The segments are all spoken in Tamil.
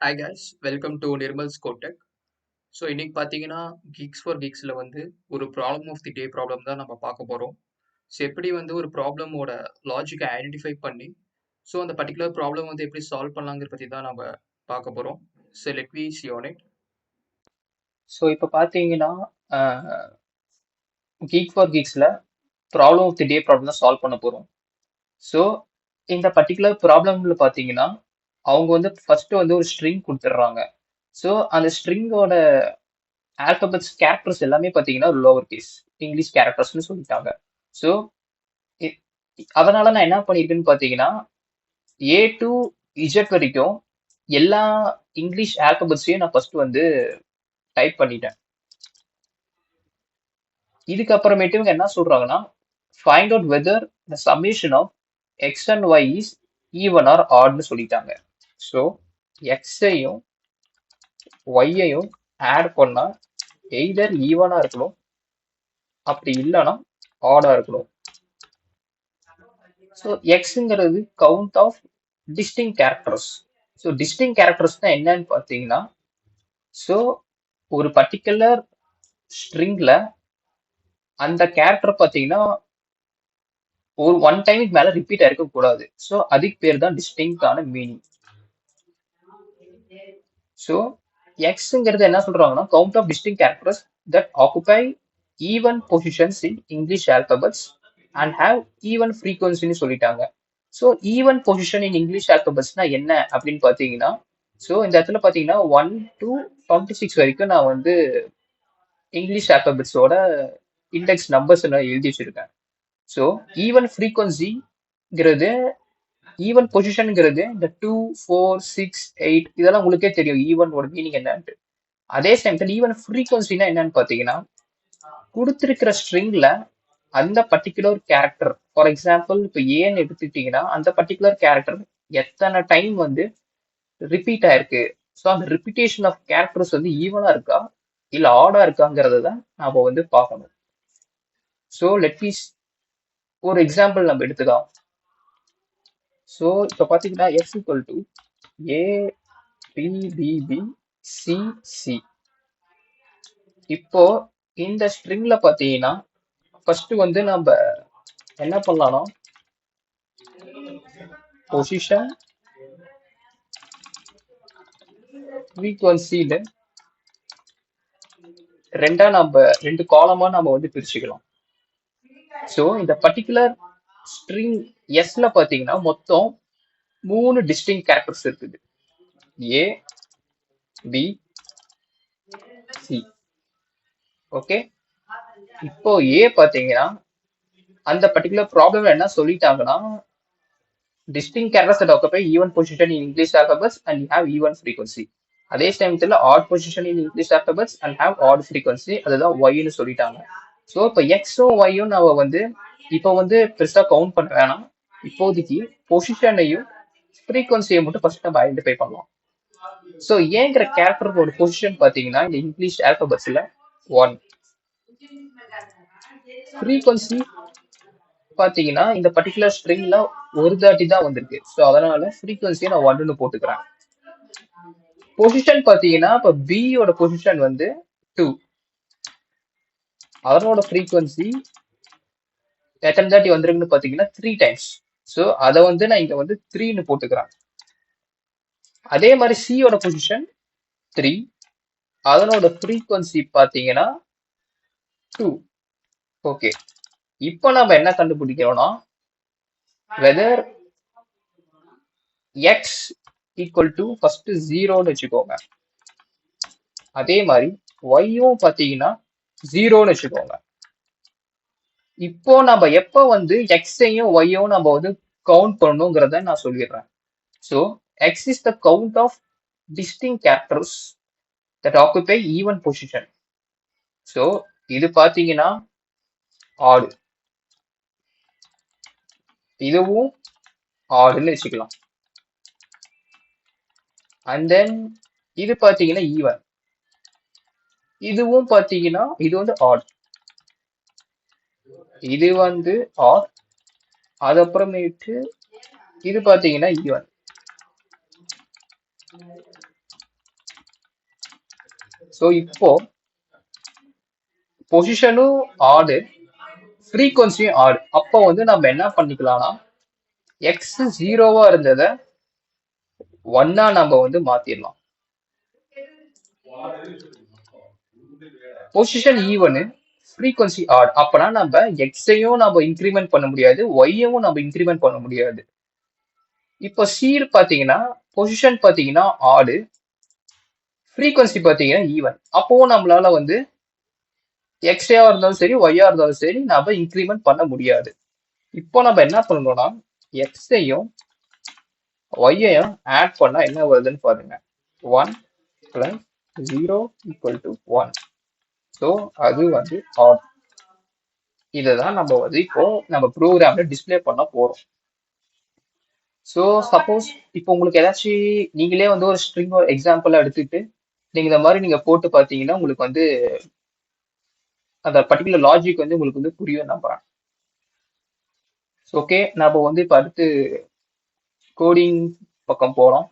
Hi guys, welcome to Nirmal's codec. So இன்னைக்கு பார்த்தீங்கன்னா கீக்ஸ் ஃபார் கீக்ஸில் வந்து ஒரு problem of the day problem தான் நம்ம பார்க்க போகிறோம். ஸோ எப்படி வந்து ஒரு ப்ராப்ளமோட லாஜிக்கை ஐடென்டிஃபை பண்ணி ஸோ அந்த பர்டிகுலர் ப்ராப்ளம் வந்து எப்படி சால்வ் பண்ணலாங்கிறத பற்றி தான் நம்ம பார்க்க போகிறோம். So let we see on it. So இப்போ பார்த்தீங்கன்னா கீக் ஃபார் கீக்ஸில் problem of the day problem தான் சால்வ் பண்ண போகிறோம். ஸோ இந்த பர்டிகுலர் ப்ராப்ளமில் பார்த்தீங்கன்னா அவங்க வந்து ஃபர்ஸ்ட் வந்து ஒரு ஸ்ட்ரிங் கொடுத்துட்றாங்க. ஸோ அந்த ஸ்ட்ரிங்கோட ஆல்பபெட்ஸ் கேரக்டர்ஸ் எல்லாமே பார்த்தீங்கன்னா லோவர் கேஸ் இங்கிலீஷ் கேரக்டர்ஸ்னு சொல்லிட்டாங்க. ஸோ அதனால நான் என்ன பண்ணியிருக்கேன்னு பார்த்தீங்கன்னா ஏ டு இஜெட் வரைக்கும் எல்லா இங்கிலீஷ் ஆல்பபெட்ஸையும் நான் ஃபர்ஸ்ட் வந்து டைப் பண்ணிட்டேன். இதுக்கப்புறமேட்டு இவங்க என்ன சொல்றாங்கன்னா find out whether the summation of X and Y is even or ஆட்னு சொல்லிட்டாங்க. ஸோ எக்ஸையும் ஒய்யையும் ஆட் பண்ணா எய்தர் ஈவனா இருக்கணும், அப்படி இல்லைன்னா ஆடா இருக்கணும். ஸோ எக்ஸுங்கிறது count of distinct characters. So distinct characters தான் என்னன்னு பார்த்தீங்கன்னா, ஸோ ஒரு பர்டிகுலர் ஸ்ட்ரிங்ல அந்த கேரக்டர் பார்த்தீங்கன்னா ஒரு ஒன் டைமுக்கு மேல ரிப்பீட் ஆயிருக்க கூடாது. ஸோ அதுக்கு பேர் தான் டிஸ்டிங்கான மீனிங். ஸோ எக்ஸ்ங்கிறது என்ன சொல்றாங்கன்னா count of distinct characters that occupy even positions in English alphabets and have even ஃப்ரீக்வன்சின்னு சொல்லிட்டாங்க. So even position in English ஆல்பபெட்ஸ்னா என்ன அப்படின்னு பார்த்தீங்கன்னா, ஸோ இந்த இடத்துல பார்த்தீங்கன்னா 1 to 26 வரைக்கும் நான் வந்து இங்கிலீஷ் ஆல்பபெட்ஸோட இண்டெக்ஸ் நம்பர்ஸ் நான் எழுதி வச்சிருக்கேன். ஸோ ஈவன் ஃப்ரீக்வன்சிங்கிறது ஈவன் பொசிஷன்ங்கிறது இந்த 2, 4, 6, 8 இதெல்லாம் உங்களுக்கே தெரியும் ஈவனோட மீனிங் என்னன்ட்டு. அதே சமயத்தில் ஈவன் ஃப்ரீக்வன்சினா என்னன்னு பார்த்தீங்கன்னா, கொடுத்துருக்கிற ஸ்ட்ரிங்ல அந்த பர்டிகுலர் கேரக்டர், ஃபார் எக்ஸாம்பிள் இப்போ ஏன்னு எடுத்துக்கிட்டீங்கன்னா அந்த பர்டிகுலர் கேரக்டர் எத்தனை டைம் வந்து ரிப்பீட் ஆயிருக்கு. ஸோ அந்த ரிப்பீட்டேஷன் ஆஃப் கேரக்டர்ஸ் வந்து ஈவனா இருக்கா இல்லை ஆடா இருக்காங்கிறத தான் நாம வந்து பார்க்கணும். ஸோ லெட் மீ ஒரு எக்ஸாம்பிள் நம்ம எடுத்துக்கலாம். ஸோ இப்போ பார்த்தீங்கன்னா X equal to A B B B C C. இப்போ இந்த ஸ்ட்ரிங்ல பார்த்தீங்கன்னா ஃபர்ஸ்ட் வந்து நம்ம என்ன பண்ணலாம்னா பொசிஷன் ஃப்ரீக்வன்சின்னு ரெண்டு காலமா நம்ம வந்து பிரிச்சுக்கலாம். ஸோ இந்த பர்டிகுலர் ஸ்ட்ரிங் எஸ்ல பார்த்தீங்கன்னா மொத்தம் 3 டிஸ்டிங் கேரக்டர்ஸ் இருக்குது, ஏ பி சி. ஓகே, இப்போ ஏ பார்த்தீங்கன்னா அந்த பர்டிகுலர் ப்ராப்ளம் என்ன சொல்லிட்டாங்கன்னா distinct characters that occupy even position in English alphabets and have even frequency. அதே சமயத்தில் odd position in English alphabets and have odd frequency, அதுதான் ஒய்னு சொல்லிட்டாங்க. ஸோ இப்போ எக்ஸும் ஒய்யும் நம்ம வந்து இப்போ வந்து பெருசாக கவுண்ட் பண்ண வேணாம். இப்போதைக்கு பொசிஷனையும் ஃப்ரீக்வன்சியை மட்டும் ஃபர்ஸ்ட் நம்ம ஐடென்டிஃபை பண்ணலாம். ஸோ ஏங்கிற கேரக்டரோட பொசிஷன் பார்த்தீங்கன்னா இந்த இங்கிலீஷ் ஆல்பபெட்ஸில் 1. ஃப்ரீக்வன்சி பார்த்தீங்கன்னா இந்த பர்டிகுலர் ஸ்ட்ரிங்ல ஒரு தாட்டி தான் வந்திருக்கு. ஸோ அதனால ஃப்ரீக்வன்சியை நான் 1ன்னு போட்டுக்கிறேன். பொசிஷன் பார்த்தீங்கன்னா இப்போ பியோட பொசிஷன் வந்து 2, அதனோட ஃப்ரீக்வன்சி எத்தனை தாட்டி வந்திருக்குன்னு பார்த்தீங்கன்னா 3 டைம்ஸ். ஸோ அதை வந்து நான் இங்க வந்து 3ன்னு போட்டுக்கிறேன். அதே மாதிரி சியோட பொசிஷன் 3, அதனோட ஃப்ரீக்வன்சி பார்த்தீங்கன்னா 2. ஓகே, இப்போ நம்ம என்ன கண்டுபிடிக்கிறோம்னா whether X equal to first 0ன்னு வச்சுக்கோங்க. அதே மாதிரி ஒய்யும் பார்த்தீங்கன்னா 0ன்னு வச்சுக்கோங்க. இப்போ நம்ம எப்போ வந்து எக்ஸையும் ஒய்யும் நம்ம வந்து கவுண்ட் பண்ணணுங்கிறத நான் சொல்லிடுறேன். So X is the count of distinct characters that occupy even position. ஸோ இது பார்த்தீங்கன்னா ஆடு, இதுவும் ஆடுன்னு வச்சுக்கலாம். அண்ட் தென் இது பார்த்தீங்கன்னா ஈவன், இதுவும் பார்த்தீங்கன்னா இது வந்து ஆட், இது வந்து ஆட். அதுக்கப்புறமேட்டு இது பார்த்தீங்கன்னா ஈவன். ஸோ இப்போ பொசிஷனும் ஆடு, ஃப்ரீக்வன்சியும் ஆடு. அப்போ வந்து நம்ம என்ன பண்ணிக்கலாம்னா எக்ஸ் ஜீரோவா இருந்ததை ஒன்னா நம்ம வந்து மாத்திடலாம். Position even, frequency add. அப்பனா நம்ம எக்ஸையும் நம்ம இன்க்ரிமெண்ட் பண்ண முடியாது, ஒய்யவும் நம்ம இன்க்ரிமெண்ட் பண்ண முடியாது. இப்போ சீர் பாத்தீங்கன்னா பொசிஷன் பாத்தீங்கன்னா ஆடு, ஃப்ரீக்வன்சி பாத்தீங்கன்னா ஈவன். அப்பவும் நம்மளால வந்து எக்ஸா இருந்தாலும் சரி ஒய்யா இருந்தாலும் சரி நம்ம இன்க்ரிமெண்ட் பண்ண முடியாது. இப்போ நம்ம என்ன பண்ணணும்னா எக்ஸையும் ஒய்யையும் ஆட் பண்ணா என்ன வருதுன்னு பாருங்க. 1 plus 0 equal to 1. ஸோ அது வந்து ஆட். இதுதான் நம்ம வந்து இப்போ நம்ம ப்ரோக்ராம்ல டிஸ்பிளே பண்ண போறோம். ஸோ சப்போஸ் இப்போ உங்களுக்கு ஏதாச்சும் நீங்களே வந்து ஒரு ஸ்ட்ரிங் எக்ஸாம்பிளா எடுத்துட்டு நீங்க இந்த மாதிரி நீங்க போட்டு பார்த்தீங்கன்னா உங்களுக்கு வந்து அந்த பர்டிகுலர் லாஜிக் வந்து உங்களுக்கு வந்து புரியும் நம்புறேன். ஓகே, நம்ம வந்து இப்போ அடுத்து கோடிங் பக்கம் போறோம்.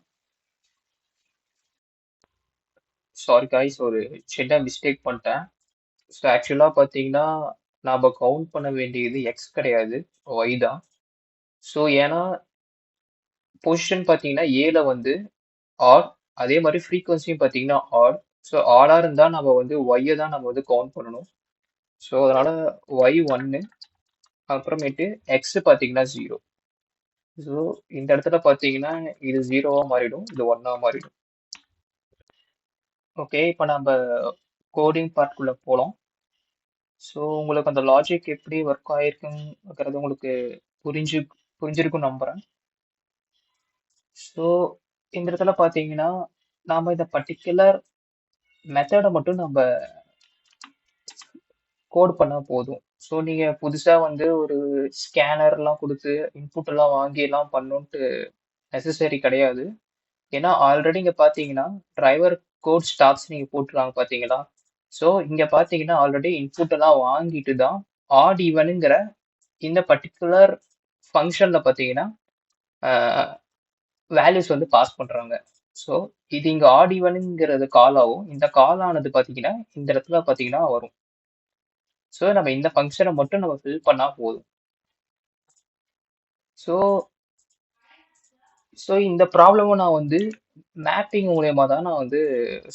சாரி காய்ஸ், ஒரு சின்ன மிஸ்டேக் பண்ணிட்டேன். ஸோ ஆக்சுவலாக பார்த்தீங்கன்னா நாம் கவுண்ட் பண்ண வேண்டியது எக்ஸ் கிடையாது, ஒய் தான். ஸோ ஏன்னா பொசிஷன் பார்த்தீங்கன்னா ஏல வந்து ஆட், அதே மாதிரி ஃப்ரீக்வன்சியும் பார்த்தீங்கன்னா ஆட். ஸோ ஆடாக இருந்தால் நம்ம வந்து ஒய்யை தான் நம்ம வந்து கவுண்ட் பண்ணணும். ஸோ அதனால ஒய் ஒன்று, அப்புறமேட்டு எக்ஸ் பார்த்தீங்கன்னா 0. ஸோ இந்த இடத்துல பார்த்தீங்கன்னா இது 0வா மாறிடும், இது 1ஆ மாறிடும். ஓகே, இப்போ நம்ம கோடிங் பார்ட்குள்ளே போகலாம். ஸோ உங்களுக்கு அந்த லாஜிக் எப்படி ஒர்க் ஆயிருக்குங்கிறது உங்களுக்கு புரிஞ்சிருக்கும் நம்புறேன். ஸோ இந்த இடத்துல பார்த்தீங்கன்னா நாம் இந்த பர்டிகுலர் மெத்தடை மட்டும் நம்ம கோட் பண்ணா போதும். ஸோ நீங்க புதுசா வந்து ஒரு ஸ்கேனர்லாம் கொடுத்து இன்புட் எல்லாம் வாங்கி எல்லாம் பண்ணணுன்ட்டு நெசசரி கிடையாது. ஏன்னா ஆல்ரெடி இங்க பாத்தீங்கன்னா டிரைவர் கோட் ஸ்டாக்ஸ் நீங்க போட்டுருக்காங்க பாத்தீங்களா. ஸோ இங்க பாத்தீங்கன்னா ஆல்ரெடி இன்புட் எல்லாம் வாங்கிட்டு தான் ஆட் ஈவனுங்கிற இந்த பர்டிகுலர் ஃபங்க்ஷன்ல பாத்தீங்கன்னா வேல்யூஸ் வந்து பாஸ் பண்றாங்க. ஸோ இது இங்க ஆட் ஈவனுங்கிறது கால் ஆகும். இந்த கால் ஆனது பாத்தீங்கன்னா இந்த இடத்துல பாத்தீங்கன்னா வரும். ஸோ நம்ம இந்த ஃபங்க்ஷனை மட்டும் நம்ம ஃபில் பண்ணா போதும். ஸோ ஸோ இந்த ப்ராப்ளமும் நான் வந்து மேப்பிங் மூலயமா தான் நான் வந்து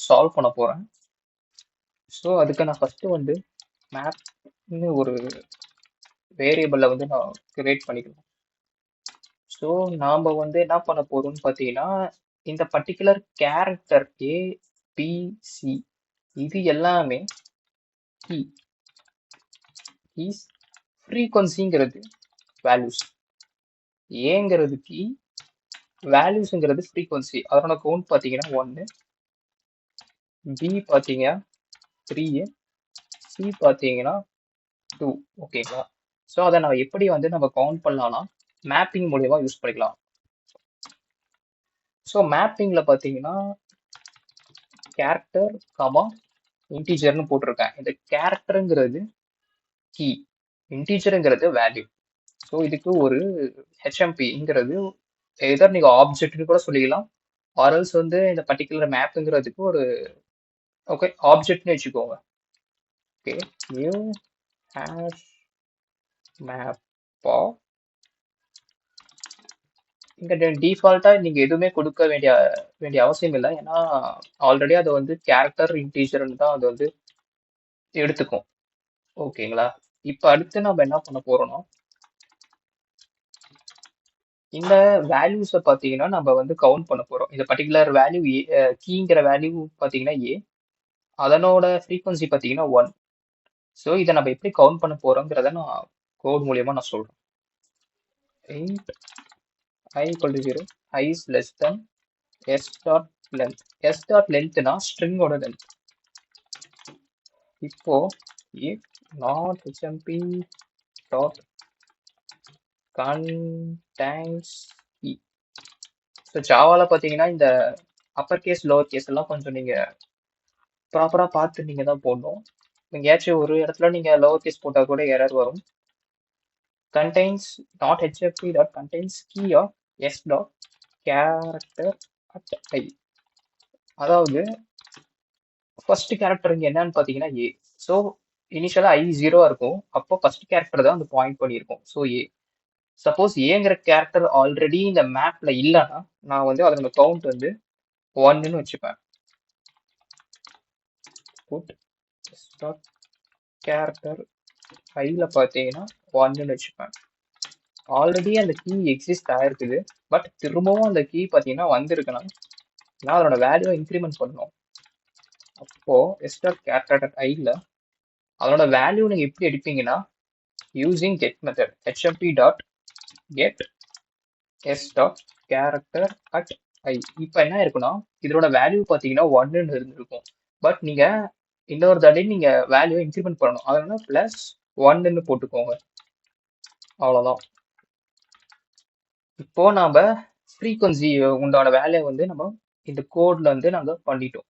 சால்வ் பண்ண போறேன். ஸோ அதுக்கு நான் ஃபர்ஸ்ட் வந்து மேப்னு ஒரு வேரியபிளை வந்து நான் கிரியேட் பண்ணிக்கலாம். ஸோ நாம் வந்து என்ன பண்ண போறோம்னு பார்த்தீங்கன்னா இந்த பர்டிகுலர் கேரக்டர் ABC இது எல்லாமே கீ கீஸ், ஃப்ரீக்வன்சிங்கிறது வேல்யூஸ், ஏங்கிறது கீ, வேல்யூஸ்ங்கிறது ஃப்ரீக்வன்சி. அதனோட கவுண்ட் பார்த்தீங்கன்னா 1, பி பார்த்தீங்கன்னா 3, சி பார்த்தீங்கன்னா 2. ஓகேங்களா. ஸோ அதை நம்ம எப்படி வந்து நம்ம கவுண்ட் பண்ணலாம்னா மேப்பிங் மூலியமா யூஸ் பண்ணிக்கலாம். ஸோ மேப்பிங்ல பார்த்தீங்கன்னா கேரக்டர் கமா இன்டீஜர்னு போட்டிருக்கேன். இந்த கேரக்டருங்கிறது கீ, இன்டீஜருங்கிறது வேல்யூ. ஸோ இதுக்கு ஒரு ஹெச்எம்பிங்கிறது எதர் நீங்க ஆப்ஜெக்ட்னு கூட சொல்லிக்கலாம், ஆர்எல்ஸ் வந்து இந்த பர்டிகுலர் மேப்புங்கிறதுக்கு ஒரு ஓகே ஆப்ஜெக்ட்னு வச்சுக்கோங்க. Okay, new hash map of. இங்க டிஃபால்ட்டா நீங்க எதுவுமே கொடுக்க வேண்டிய அவசியம் இல்லை. ஏன்னா ஆல்ரெடி அதை வந்து கேரக்டர் இன்டீஜர்னு தான் அது வந்து எடுத்துக்கும். ஓகேங்களா. இப்ப அடுத்து நம்ம என்ன பண்ண போறோம்னா இந்த வேல்யூஸை பார்த்தீங்கன்னா நம்ம வந்து கவுண்ட் பண்ண போறோம். இந்த பர்டிகுலர் வேல்யூ கீங்கிற வேல்யூ பார்த்தீங்கன்னா ஏ, அதனோட ஃப்ரீக்வன்சி பார்த்தீங்கன்னா 1. ஸோ இதை நம்ம எப்படி கவுண்ட் பண்ண போறோங்கிறத நான் கோட் மூலியமா நான் சொல்றேன். int I equal to 0, I is less than s dot length. s dot lengthனா ஸ்ட்ரிங்கோட லென்த். இப்போ if not hmp dot contains key. ஸோ ஜாவால பார்த்தீங்கன்னா இந்த அப்பர் கேஸ் லோவர் கேஸ் எல்லாம் கொஞ்சம் நீங்க ப்ராப்பரா பார்த்து நீங்க தான் போடணும். எங்கேயாச்சும் ஒரு இடத்துல நீங்க லோவர் கேஸ் போட்டா கூட எரர் வரும். contains not hmp dot contains key of s dot character at I. அதாவது ஃபர்ஸ்ட் கேரக்டர் இங்க என்னன்னு பாத்தீங்கன்னா ஏ. ஸோ இனிஷியலா ஐ 0 இருக்கும். அப்போ ஃபர்ஸ்ட் கேரக்டர் தான் வந்து பாயிண்ட் பண்ணியிருக்கும். ஸோ ஏ. சப்போஸ் ஏங்கிற கேரக்டர் ஆல்ரெடி இந்த மேப்ல இல்லைன்னா நான் வந்து அதோட கவுண்ட் வந்து 1ன்னு வச்சுப்பேன். புட் கேரக்டர் ஐல பார்த்தீங்கன்னா 1ன்னு வச்சுப்பேன். ஆல்ரெடி அந்த கீ எக்ஸிஸ்ட் ஆயிருக்குது. பட் திரும்பவும் அந்த கீ பார்த்தீங்கன்னா வந்திருக்குன்னா நான் அதோட வேல்யூவை இன்க்ரிமெண்ட் பண்ணணும். அப்போ எஸ்டார் கேரக்டர் ஐல அதோட வேல்யூ நீங்க எப்படி எடுப்பீங்கன்னா using get method hmp dot get S dot character at I. இப்போ என்ன இருக்குன்னா இதோட வேல்யூ பார்த்தீங்கன்னா 1ன்னு இருந்திருக்கும். பட் நீங்க இன்னொரு தடவை நீங்க வேல்யூ இன்க்ரிமெண்ட் பண்ணணும். அதனால பிளஸ் 1ன்னு போட்டுக்கோங்க. அவ்வளோதான். இப்போ நாம ஃப்ரீக்வன்சி உண்டான வேலையை வந்து நம்ம இந்த கோட்ல வந்து நாங்க பண்ணிட்டோம்.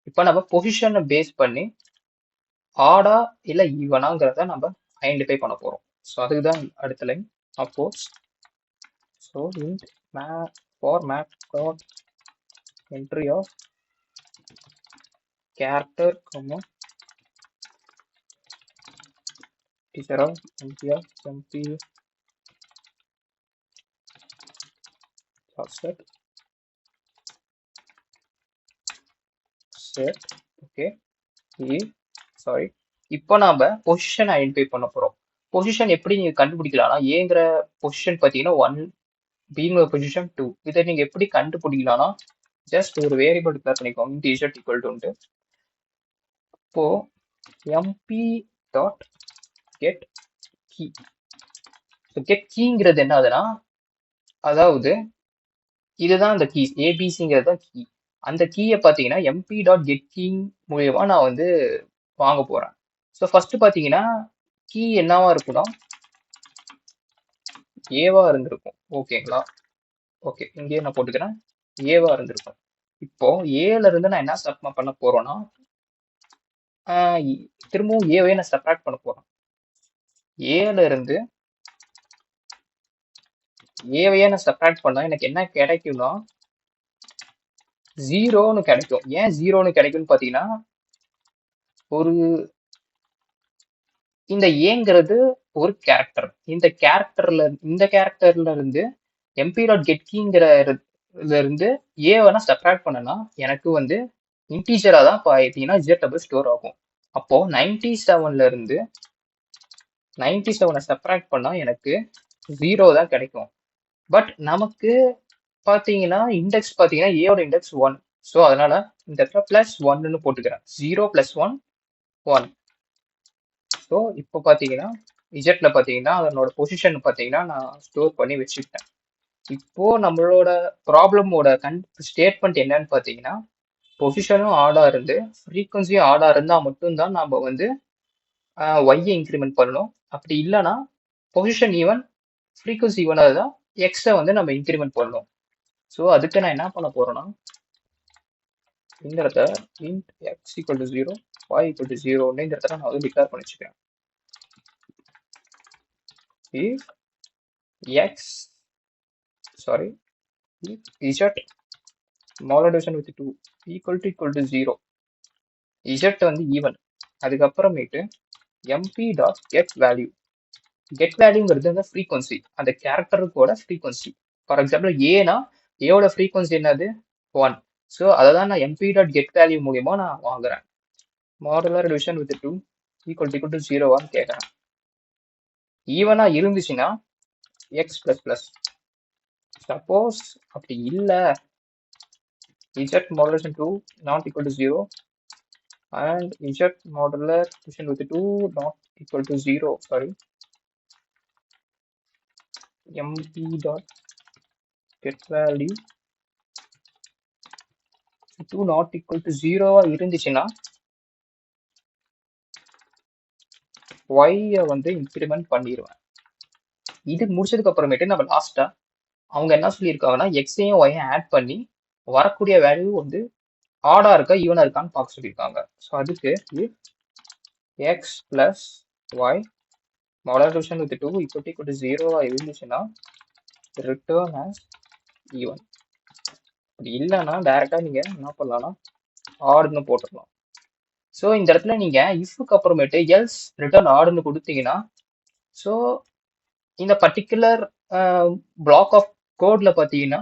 இப்போ நம்ம பொசிஷனை பேஸ் பண்ணி ஆடா இல்லை ஈவனாங்கிறத நம்ம ஐடென்டிஃபை பண்ண போறோம். ஸோ அதுக்கு தான் அடுத்த லைன். அப்போ so int map for map dot entry of character teacher of MP of MP set set okay sorry. இப்போ நாம பொசிஷன் ஐடென்டிஃபை பண்ண போறோம். பொசிஷன் எப்படி நீங்க கண்டுபிடிக்கலாம்னா ஏங்கிற பொசிஷன் பார்த்தீங்கன்னா 1, பிங்கிற பொசிஷன் 2. இதை நீங்க எப்படி கண்டுபிடிக்கலாம்னா ஜஸ்ட் ஒரு வேரியபிள் டிக்ளேர் பண்ணிக்கோங்க இன்டிஜர் ஈக்குவல் டு. இப்போ MP dot get key. Get கீங்கிறது என்ன ஆகுதுன்னா அதாவது இதுதான் அந்த கீ ஏபிசிங்கிறது தான் கீ. அந்த கீயை பார்த்தீங்கன்னா எம்பி டாட் கெட் கீ மூலியமா நான் வந்து வாங்க போறேன். ஸோ ஃபர்ஸ்ட் பார்த்தீங்கன்னா கீ என்னவா இருக்குன்னா ஏவா இருந்திருக்கும். ஓகேங்களா? ஓகே, இங்கேயே நான் போட்டுக்கிறேன் ஏவா இருந்திருக்கும். இப்போ ஏல இருந்து நான் என்ன சப்மா பண்ண போறேன்னா திரும்பவும் ஏவே நான் சப்ராக்ட் பண்ண போறேன். ஏல இருந்து ஏவையே நான் சப்ராக்ட் பண்ணா எனக்கு என்ன கிடைக்கும்னா 0ன்னு கிடைக்கும். ஏன் 0ன்னு கிடைக்கும்னு பார்த்தீங்கன்னா ஒரு இந்த ஏங்கிறது ஒரு கேரக்டர். இந்த கேரக்டர்ல இருந்து எம்பி டாட் கெட் கீங்கிற இருந்து ஏவை நான் சப்ராக்ட் பண்ணனா எனக்கு வந்து இன்டீஜரா தான் பார்த்தீங்கன்னா ஜெட்டபிள் ஸ்டோர் ஆகும். அப்போ 97ல இருந்து 97 சப்ராக்ட் பண்ணா எனக்கு 0 தான் கிடைக்கும். பட் நமக்கு பார்த்தீங்கன்னா இண்டெக்ஸ் பார்த்தீங்கன்னா ஏவோட இண்டெக்ஸ் 1. ஸோ அதனால இந்த இடத்துல பிளஸ் 1ன்னு போட்டுக்கிறேன். 0 + 1 1. ஸோ இப்போ பார்த்தீங்கன்னா இஜெட்ல பார்த்தீங்கன்னா அதனோட பொசிஷன் பார்த்தீங்கன்னா நான் ஸ்டோர் பண்ணி வச்சுக்கிட்டேன். இப்போ நம்மளோட ப்ராப்ளமோட ஸ்டேட்மெண்ட் என்னன்னு பார்த்தீங்கன்னா பொசிஷனும் ஆடா இருந்து ஃப்ரீக்வன்சியும் ஆடா இருந்தால் மட்டும்தான் நம்ம வந்து ஒய்யை இன்க்ரிமெண்ட் பண்ணணும். அப்படி இல்லைன்னா பொசிஷன் ஈவன் ஃப்ரீக்வன்சி ஈவனாக தான் எக்ஸை வந்து நம்ம இன்க்ரிமெண்ட் பண்ணணும். ஸோ அதுக்கு நான் என்ன பண்ண போறேன்னா இந்த இடத்த int x = 0 y = 0ன்னு இந்த இடத்துல நான் வந்து டிக்ளேர் பண்ணி வச்சுக்கிறேன். if x sorry if z smaller division with 2 equal to 0 z வந்து ஈவன். அதுக்கப்புறமேட்டு mp dot get value. Get வேல்யூங்கிறது அந்த ஃப்ரீக்வன்சி, அந்த கேரக்டருக்கோட ஃப்ரீக்வன்சி. ஃபார் எக்ஸாம்பிள் ஏனா ஏவோட ஃப்ரீக்வன்சி என்னது 1. ஸோ அதை தான் நான் mp டாட் கெட் வேல்யூ மூலியமா நான் வாங்குறேன். Modular division with 2 equal to 0வான்னு கேட்குறேன். ஈவனா இருந்துச்சுன்னா எக்ஸ் பிளஸ் பிளஸ். சப்போஸ் அப்படி இல்லை z modulation 2 not equal to 0 and z modular division with 2 not equal to 0, sorry, mp dot get value 2 not equal to 0 இருந்துச்சுன்னா y வந்து இன்க்ரிமெண்ட் பண்ணிடுவேன். இது முடிச்சதுக்கு அப்புறமேட்டு நம்ம லாஸ்டா அவங்க என்ன சொல்லியிருக்காங்கன்னா எக்ஸையும் ஒய்யும் ஆட் பண்ணி வரக்கூடிய வேல்யூ வந்து ஆடா இருக்கா ஈவனா இருக்கான்னு பார்க்க சொல்லியிருக்காங்க. ஸோ அதுக்கு X plus Y model division with 2 equal to 0 இருந்துச்சுன்னா ரிட்டர்ன் ஆஸ் ஈவன். அப்படி இல்லைன்னா டைரக்டா நீங்க என்ன பண்ணலாம்னா ஆடுன்னு போட்டுடலாம். ஸோ இந்த இடத்துல நீங்க இஃப்க்கு அப்புறமேட்டு எல்ஸ் ரிட்டர்ன் ஆர்டர்னு கொடுத்தீங்கன்னா ஸோ இந்த பர்டிகுலர் பிளாக் ஆஃப் கோட்ல பார்த்தீங்கன்னா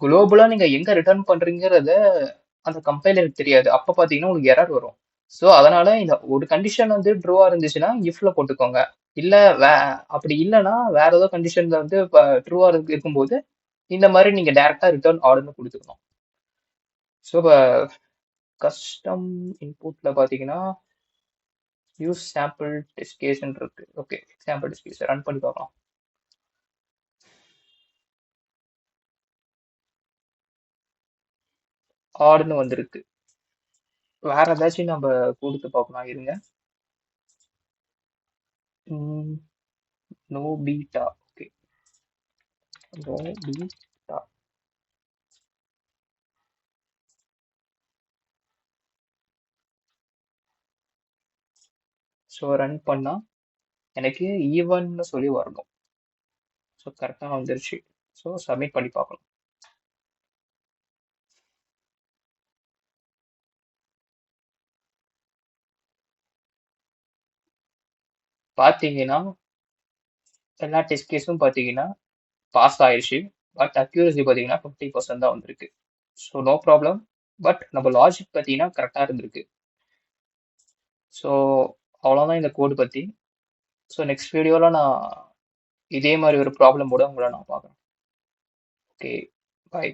குளோபலா நீங்க எங்க ரிட்டர்ன் பண்றீங்கிறத அந்த கம்பைலருக்கு தெரியாது. அப்ப பாத்தீங்கன்னா உங்களுக்கு எரர் வரும். ஸோ அதனால இந்த ஒரு கண்டிஷன் வந்து ட்ரூவா இருந்துச்சுன்னா இஃப்ல போட்டுக்கோங்க. இல்ல அப்படி இல்லைன்னா வேற ஏதோ கண்டிஷன்ல வந்து ட்ரூவா இருக்கும்போது இந்த மாதிரி நீங்க டைரக்டா ரிட்டர்ன் ஆர்டர்னு கொடுத்துக்கணும். ஸோ இப்போ கஸ்டம் இன்புட்ல பாத்தீங்கன்னா யூஸ் சாம்பிள் டெஸ்ட் கேஸ்ன்னு இருக்கு. Okay, sample test case run பண்ணி பார்க்கலாம். ஆர்டர்னு வந்திருக்கு. வேற ஏதாச்சும் நம்ம கொடுத்து பார்க்கலாம் இருங்க. No beta. Okay, no beta. So run பண்ணா எனக்கு ஈவன்னு சொல்லி வரணும். ஸோ கரெக்டாக வந்துருச்சு. ஸோ சப்மிட் பண்ணி பார்க்கலாம். பார்த்தீங்கன்னா எல்லா டெஸ்ட் கேஸும் பார்த்தீங்கன்னா பாஸ் ஆயிடுச்சு. பட் அக்யூரசி பார்த்தீங்கன்னா 50% தான் வந்திருக்கு. So no problem. பட் நம்ம லாஜிக் பார்த்தீங்கன்னா கரெக்டாக இருந்திருக்கு. ஸோ அவ்வளோதான் இந்த கோடு பற்றி. ஸோ நெக்ஸ்ட் வீடியோவில் நான் இதே மாதிரி ஒரு ப்ராப்ளமோட உங்களை நான் பார்க்குறேன். ஓகே, பாய்.